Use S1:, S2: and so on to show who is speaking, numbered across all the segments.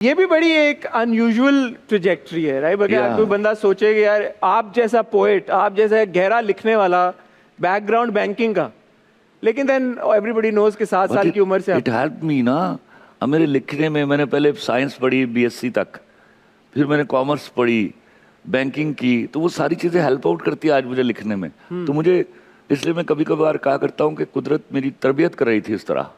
S1: ये भी बड़ी एक अनयूजुअल ट्रेजेक्ट्री है, राइट? अगर कोई बंदा सोचे कि यार आप जैसा पोएट, आप जैसा गहरा लिखने वाला, बैकग्राउंड बैंकिंग का, लेकिन देन एवरीबॉडी नोज के 7 साल की उम्र से
S2: इट हेल्प मी ना। अब मेरे लिखने में मैंने पहले साइंस पढ़ी बीएससी तक, फिर मैंने कॉमर्स पढ़ी, बैंकिंग की, तो वो सारी चीज़ें हेल्प आउट करती है आज मुझे लिखने में। तो मुझे इसलिए मैं कभी कभार कहा करता हूँ कि कुदरत मेरी तरबियत कर रही थी इस तरह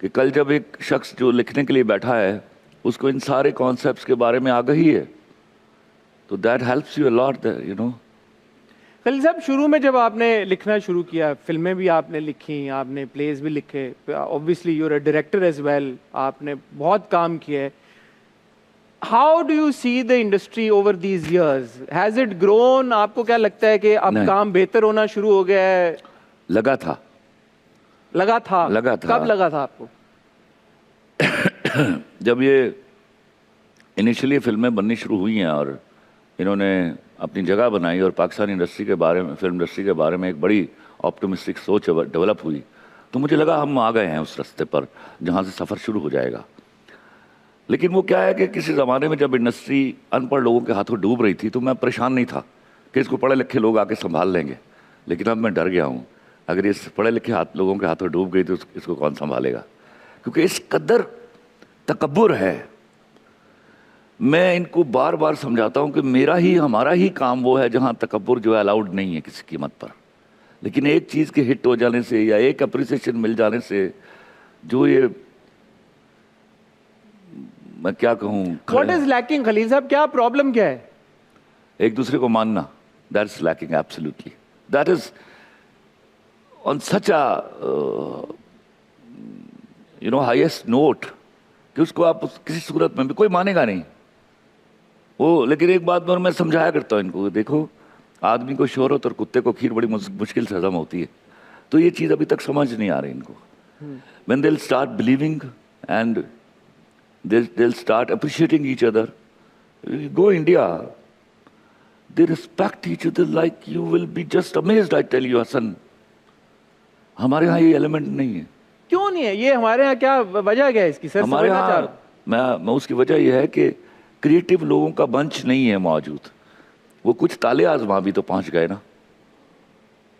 S2: कि कल जब एक शख्स जो लिखने के लिए बैठा है उसको इन सारे कॉन्सेप्ट्स के बारे में आगाही है, तो that helps you a lot, you know.
S1: Khalil साहब, शुरू में जब आपने लिखना शुरू किया, फिल्में भी आपने लिखी, आपने प्लेस भी लिखे, obviously you are a director as well, आपने बहुत काम किया है। How do you see the industry over these years? Has it grown? आपको क्या लगता है कि अब काम बेहतर होना शुरू हो गया है?
S2: लगा था।
S1: कब लगा था आपको?
S2: जब ये इनिशियली फिल्में बननी शुरू हुई हैं और इन्होंने अपनी जगह बनाई और पाकिस्तानी इंडस्ट्री के बारे में, फिल्म इंडस्ट्री के बारे में एक बड़ी ऑप्टिमिस्टिक सोच डेवलप हुई, तो मुझे लगा हम आ गए हैं उस रास्ते पर जहाँ से सफ़र शुरू हो जाएगा। लेकिन वो क्या है कि किसी ज़माने में जब इंडस्ट्री अनपढ़ लोगों के हाथों डूब रही थी तो मैं परेशान नहीं था कि इसको पढ़े लिखे लोग आके संभाल लेंगे, लेकिन अब मैं डर गया हूँ, अगर इस पढ़े लिखे लोगों के हाथों डूब गई तो इसको कौन संभालेगा, क्योंकि इस कदर तकब्बुर है। मैं इनको बार बार समझाता हूँ कि हमारा ही काम वो है जहाँ तकब्बुर जो है अलाउड नहीं है किसी कीमत पर, लेकिन एक चीज़ के हिट हो जाने से या एक अप्रिसिएशन मिल जाने से जो ये, मैं क्या कहूँ,
S1: व्हाट इज लैकिंग खलील साहब? क्या प्रॉब्लम क्या है?
S2: एक दूसरे को मानना, that is lacking absolutely. That is on such a highest note कि उसको आप किसी सूरत में भी कोई मानेगा नहीं वो। लेकिन एक बात मैं समझाया करता हूँ इनको, देखो आदमी को शोहरत और कुत्ते को खीर बड़ी मुश्किल से हजम होती है, तो ये चीज़ अभी तक समझ नहीं आ रही इनको। When they'll start believing and they'll start appreciating each other. Go India, they respect each other like you will be just amazed, I tell you, Hassan. हमारे यहाँ ये एलिमेंट नहीं है।
S1: क्यों नहीं है ये हमारे यहाँ? क्या वजह क्या है इसकी सर?
S2: हमारे यहाँ मैं उसकी वजह ये है कि क्रिएटिव लोगों का बंच नहीं है मौजूद। वो कुछ ताले आजमा भी तो पहुँच गए ना।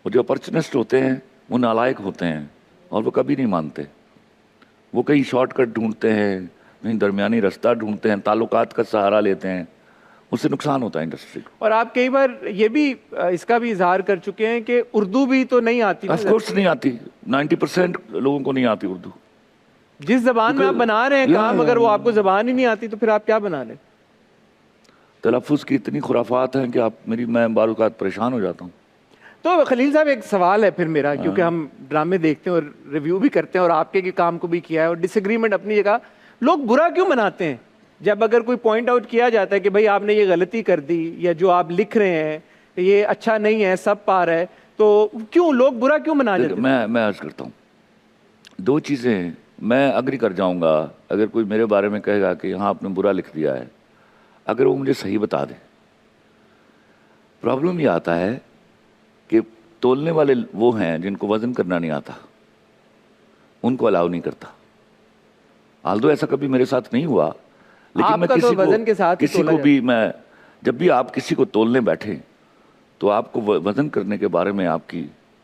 S2: वो जो अपॉर्चुनिस्ट होते हैं वो नालायक होते हैं और वो कभी नहीं मानते। वो कहीं शॉर्टकट ढूंढते हैं, कहीं दरमियानी रास्ता ढूंढते हैं, ताल्लुकात का सहारा लेते हैं, उससे नुकसान होता है इंडस्ट्री को।
S1: और आप कई बार ये भी इसका भी इजहार कर चुके हैं कि उर्दू भी तो नहीं आती।
S2: ऑफ कोर्स नहीं आती, 90% लोगों को नहीं आती उर्दू।
S1: जिस जबान में आप बना रहे हैं काम, अगर वो आपको जबान ही नहीं आती तो फिर आप क्या बना रहे?
S2: तलफ़ुज़ की इतनी खुराफात हैं कि मैं बारूकात परेशान हो जाता हूँ।
S1: तो खलील साहब, एक सवाल है फिर मेरा, क्योंकि हम ड्रामे देखते हैं और रिव्यू भी करते हैं और आपके के काम को भी किया है, और डिसएग्रीमेंट अपनी जगह। लोग बुरा क्यों मनाते हैं जब अगर कोई पॉइंट आउट किया जाता है कि भाई आपने ये गलती कर दी, या जो आप लिख रहे हैं ये अच्छा नहीं है, सब पार है, तो क्यों लोग बुरा क्यों मना जाते हैं?
S2: मैं अर्ज करता हूँ, दो चीज़ें मैं अग्री कर जाऊँगा अगर कोई मेरे बारे में कहेगा कि हाँ आपने बुरा लिख दिया है, अगर वो मुझे सही बता दे। प्रॉब्लम ये आता है कि तोलने वाले वो हैं जिनको वज़न करना नहीं आता, उनको अलाउ नहीं करता। आल्दो ऐसा कभी मेरे साथ नहीं हुआ, लेकिन मैं किसी को भी मैं, जब भी आप किसी को तोलने बैठे तो आपको वज़न करने के बारे में आपकी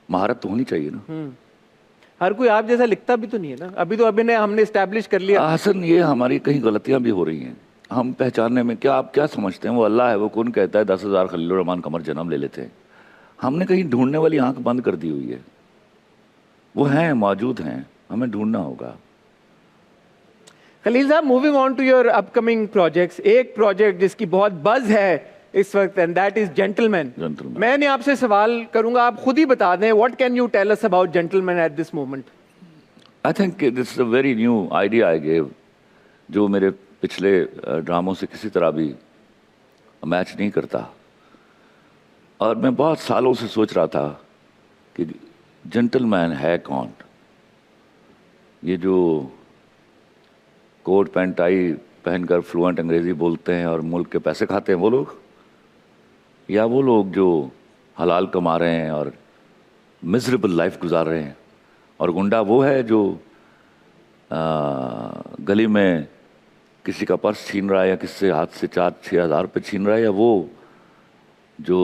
S2: महारत तो होनी चाहिए ना।
S1: हर कोई आप जैसा लिखता भी तो नहीं है ना। अभी तो हमने एस्टैब्लिश कर लिया।
S2: हसन, ये हमारी कहीं गलतियां भी हो रही हैं हम पहचानने में। क्या आप क्या समझते हैं वो अल्लाह है? वो कौन कहता है 10,000 खलीलुर रहमान कमर जन्म ले लेते हैं? हमने कहीं ढूंढने वाली आंख बंद कर दी हुई है। वो हैं, मौजूद हैं, हमें ढूंढना होगा।
S1: खलील साहब, moving on to your upcoming projects, एक प्रोजेक्ट जिसकी बहुत बज़ है इस वक्त, एंड दैट इज जेंटलमैन। मैंने आपसे सवाल करूंगा, आप खुद ही बता दें, what can you tell us about Gentleman at this moment?
S2: I think this is a very new idea I gave, जो मेरे पिछले ड्रामों से किसी तरह भी मैच नहीं करता। और मैं बहुत सालों से सोच रहा था कि जेंटलमैन है कौन? ये जो कोट पैंट टाई पहनकर फ्लुएंट अंग्रेज़ी बोलते हैं और मुल्क के पैसे खाते हैं वो लोग, या वो लोग जो हलाल कमा रहे हैं और मिजरेबल लाइफ गुजार रहे हैं, और गुंडा वो है जो गली में किसी का पर्स छीन रहा है या किससे हाथ से 4-6 हज़ार रुपये छीन रहा है, या वो जो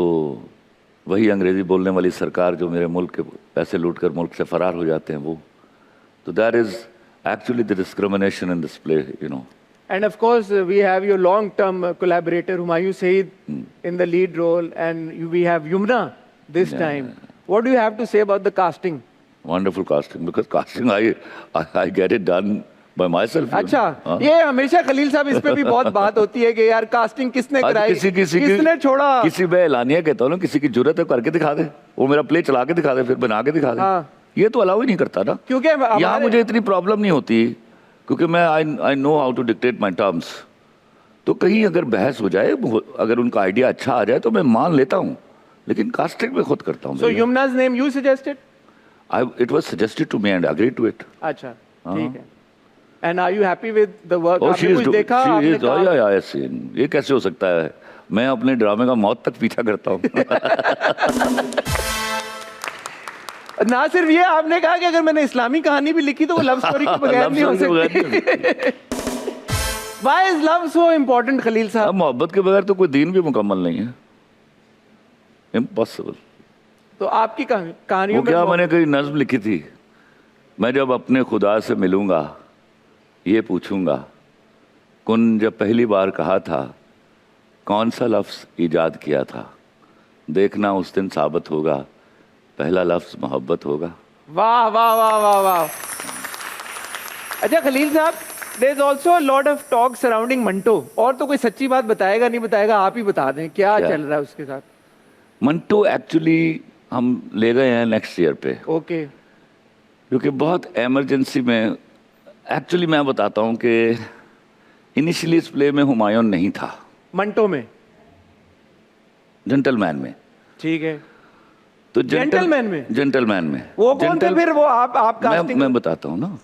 S2: वही अंग्रेज़ी बोलने वाली सरकार जो मेरे मुल्क के पैसे लूट कर मुल्क से फ़रार हो जाते हैं वो, तो that is actually the discrimination in this play, you know.
S1: And of course, we have your long-term collaborator Humayun Saeed in the lead role, and we have Yumna this time. What do you have to say about the casting?
S2: Wonderful casting, because casting I get it done by myself.
S1: अच्छा, ये हमेशा खलील साहब इस पे भी बहुत बात होती है कि यार कास्टिंग किसने कराई, किसने छोड़ा.
S2: किसी मैं एलानिया कहता हूँ ना, किसी की जरूरत है करके दिखा दे, वो मेरा प्ले चला के दिखा दे, फिर बना के दिखा दे.
S1: हाँ.
S2: ये तो अलाउ ही नहीं करता ना,
S1: क्योंकि
S2: यहाँ मुझे इतनी प्रॉब्लम नहीं होती, क्योंकि मैं I know how to dictate my terms. तो कहीं अगर बहस हो जाए, अगर उनका आइडिया अच्छा आ जाए तो मैं मान लेता हूँ, लेकिन कास्टिंग में खुद करता हूँ.
S1: So Yumna's name you suggested?
S2: It was suggested to me and I agreed to it.
S1: अच्छा, ठीक है. And are you happy with the work?
S2: Oh,
S1: आपने कुछ देखा? आपने कहा?
S2: yes. ये कैसे हो सकता है? मैं अपने ड्रामे का मौत तक पीछा करता हूँ.
S1: ना सिर्फ ये, आपने कहा कि अगर मैंने इस्लामी कहानी भी लिखी तो वो लव स्टोरी के बगैर नहीं हो सकती. Why is love so important, Khalil साहब?
S2: मोहब्बत के बगैर तो कोई दीन भी मुकम्मल नहीं है. इम्पॉसिबल.
S1: तो आपकी कहानियों
S2: वो क्या, मैंने कई नज्म लिखी थी, मैं जब अपने खुदा से मिलूंगा ये पूछूंगा, कुन जब पहली बार कहा था, कौन सा लफ्ज़ ईजाद किया था, देखना उस दिन साबित होगा, पहला लफ्ज़ मोहब्बत होगा.
S1: वाह वाह वाह वाह वाह. अच्छा खलील साहब, there is also a lot of talk surrounding Manto. और तो कोई सच्ची बात बताएगा नहीं बताएगा, आप ही बता दें क्या चल रहा है उसके साथ.
S2: मंटो एक्चुअली हम ले गए हैं नेक्स्ट ईयर पे.
S1: ओके.
S2: क्योंकि बहुत एमरजेंसी में, एक्चुअली मैं बताता हूँ कि इनिशियली इस प्ले में हुमायूं नहीं था.
S1: मंटो में?
S2: जेंटलमैन में.
S1: ठीक है.
S2: तो
S1: जेंटलमैन
S2: में
S1: वो कौन थे फिर? वो आप कास्टिंग
S2: मैं बताता हूँ ना,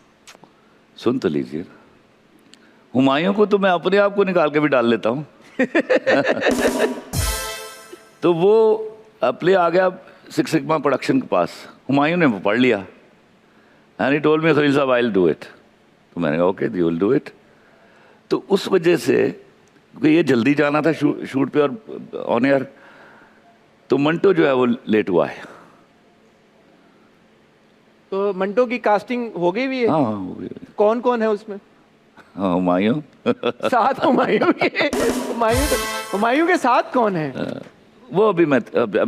S2: सुन तो लीजिए. हुमायूं को तो मैं अपने आप को निकाल के भी डाल लेता हूँ. तो वो प्ले आ गया सिक्स सिग्मा प्रोडक्शन के पास, हुमायूं ने वो पढ़ लिया, and he told me Khalil साहब आई विल डू इट. तो मैंने कहा okay you will do it. तो उस वजह से, क्योंकि ये जल्दी जाना था शूट पे और ऑन एयर, तो मंटो जो है वो लेट हुआ है.
S1: तो मंटो की कास्टिंग हो गई भी है?
S2: हाँ हो गई.
S1: कौन कौन है उसमें?
S2: हाँ हुमायूं.
S1: साथ हुमायूं के साथ कौन है?
S2: वो अभी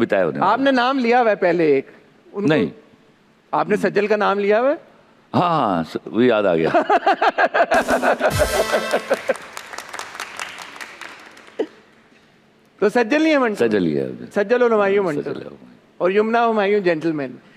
S2: तय होने.
S1: आपने नाम लिया हुआ है पहले एक?
S2: नहीं.
S1: आपने सज्जल का नाम लिया हुआ है?
S2: हाँ वो याद आ गया.
S1: तो सज्जल ही है मंटो?
S2: सज्जल ही है.
S1: सज्जल और हुमायूं मंटो, और यमुना हुमायूं जेंटलमैन.